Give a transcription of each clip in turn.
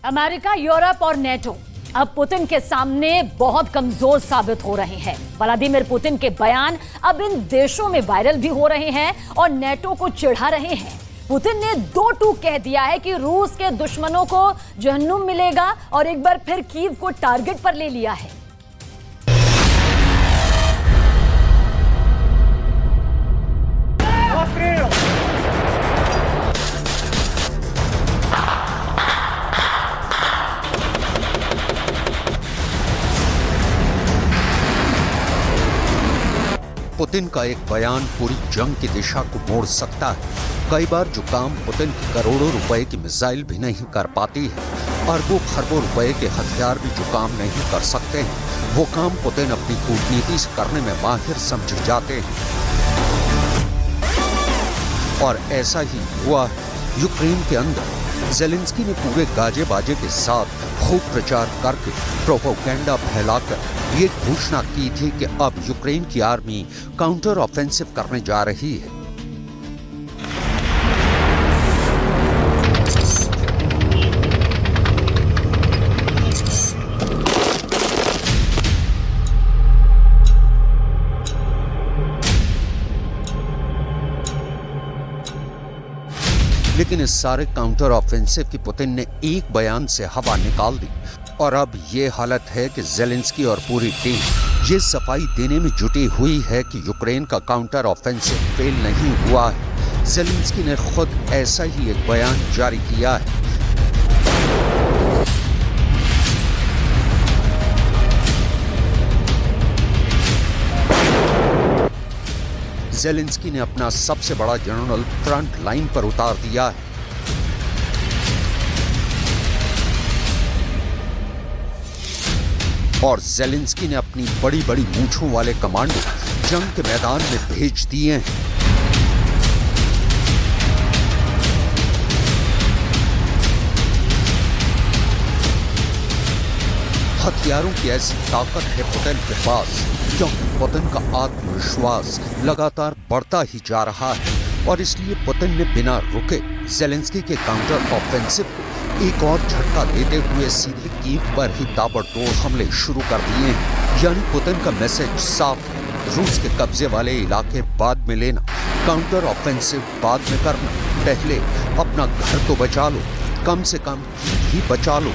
America, Europe और NATO अब Putin के सामने बहुत कमजोर साबित हो रहे हैं। व्लादिमीर पुतिन के बयान अब इन देशों में वायरल भी हो रहे हैं और नेटो को चिढ़ा रहे हैं। पुतिन ने दो टूक कह दिया है कि रूस के दुश्मनों को जहन्नुम मिलेगा और एक बार फिर कीव को टारगेट पर ले लिया है। पुतिन का एक बयान पूरी जंग की दिशा को मोड़ सकता है। कई बार जो काम पुतिन की करोड़ों रुपए की मिसाइल भी नहीं कर पाती है, अरबों खरबों रुपए के हथियार भी जो काम नहीं कर सकते हैं, वो काम पुतिन अपनी कूटनीति से करने में माहिर समझे जाते हैं। और ऐसा ही हुआ है। यूक्रेन के अंदर ज़ेलेंस्की ने पूरे गाजे बाजे के साथ खूब प्रचार करके प्रोपेगेंडा फैलाकर ये घोषणा की थी कि अब यूक्रेन की आर्मी काउंटर ऑफेंसिव करने जा रही है। लेकिन इस सारे काउंटर ऑफेंसिव की पुतिन ने एक बयान से हवा निकाल दी और अब ये हालत है कि ज़ेलेंस्की और पूरी टीम ये सफाई देने में जुटी हुई है कि यूक्रेन का काउंटर ऑफेंसिव फेल नहीं हुआ है। ज़ेलेंस्की ने खुद ऐसा ही एक बयान जारी किया है। ज़ेलेंस्की ने अपना सबसे बड़ा जनरल फ्रंट लाइन पर उतार दिया है। और ज़ेलेंस्की ने अपनी बड़ी बड़ी मूंछों वाले कमांडो जंग के मैदान में भेज दिए हैं। हथियारों की ऐसी ताकत है पुतिन के पास, क्योंकि पुतिन का आत्मविश्वास लगातार बढ़ता ही जा रहा है और इसलिए पुतिन ने बिना रुके ज़ेलेंस्की के काउंटर ऑफेंसिव को एक और झटका देते हुए सीधे कीव पर ही ताबड़तोड़ हमले शुरू कर दिए हैं। यानी पुतिन का मैसेज साफ है, रूस के कब्जे वाले इलाके बाद में लेना, काउंटर ऑफेंसिव बाद में करना, पहले अपना घर तो बचा लो, कम से कम कीव ही बचा लो।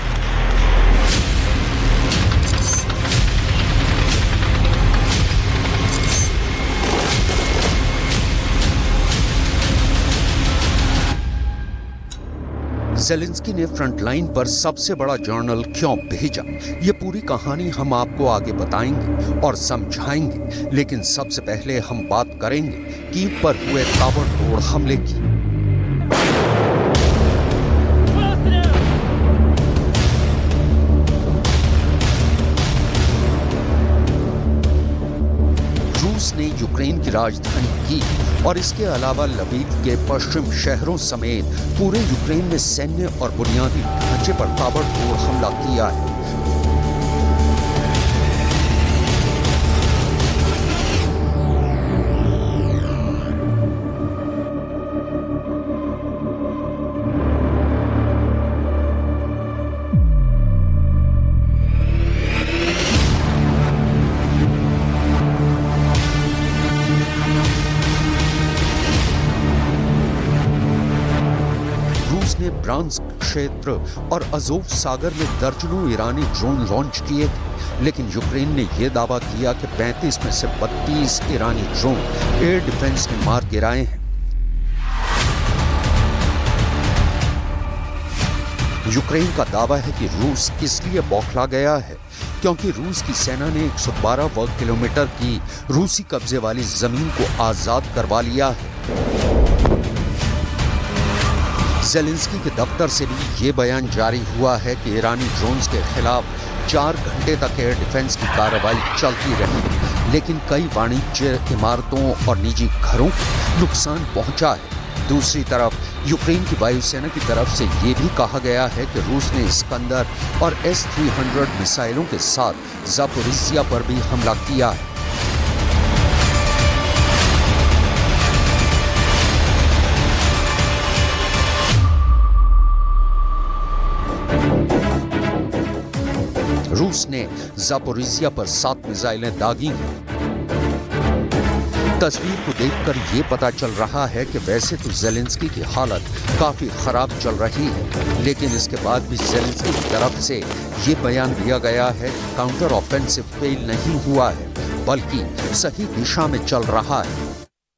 ज़ेलेंस्की ने फ्रंटलाइन पर सबसे बड़ा जर्नल क्यों भेजा, ये पूरी कहानी हम आपको आगे बताएंगे और समझाएंगे। लेकिन सबसे पहले हम बात करेंगे कीव पर हुए ताबड़तोड़ हमले की। रूस ने यूक्रेन की राजधानी कीव और इसके अलावा लवीव के पश्चिम शहरों समेत पूरे यूक्रेन में सैन्य और बुनियादी ढांचे पर ताबड़तोड़ हमला किया है। ब्रांस्क क्षेत्र और अज़ोव सागर में दर्जनों ईरानी ड्रोन लॉन्च किए थे, लेकिन यूक्रेन ने यह दावा किया कि 35 में से 32 ईरानी ड्रोन एयर डिफेंस ने मार गिराए हैं। यूक्रेन का दावा है कि रूस इसलिए बौखला गया है क्योंकि रूस की सेना ने 112 वर्ग किलोमीटर की रूसी कब्जे वाली जमीन को आजाद करवा लिया है। ज़ेलेंस्की के दफ्तर से भी ये बयान जारी हुआ है कि ईरानी ड्रोन्स के खिलाफ 4 घंटे तक एयर डिफेंस की कार्रवाई चलती रही, लेकिन कई वाणिज्य इमारतों और निजी घरों को नुकसान पहुंचा है। दूसरी तरफ यूक्रेन की वायुसेना की तरफ से ये भी कहा गया है कि रूस ने इस्कंदर और S-300 मिसाइलों के साथ ज़ापोरिज़िया पर भी हमला किया है। रूस ने जापोरिजिया पर 7 मिसाइलें दागी हैं। तस्वीर को देखकर ये पता चल रहा है कि वैसे तो जेलेंस्की की हालत काफी खराब चल रही है, लेकिन इसके बाद भी जेलेंस्की की तरफ से ये बयान दिया गया है कि काउंटर ऑफेंसिव फेल नहीं हुआ है, बल्कि सही दिशा में चल रहा है।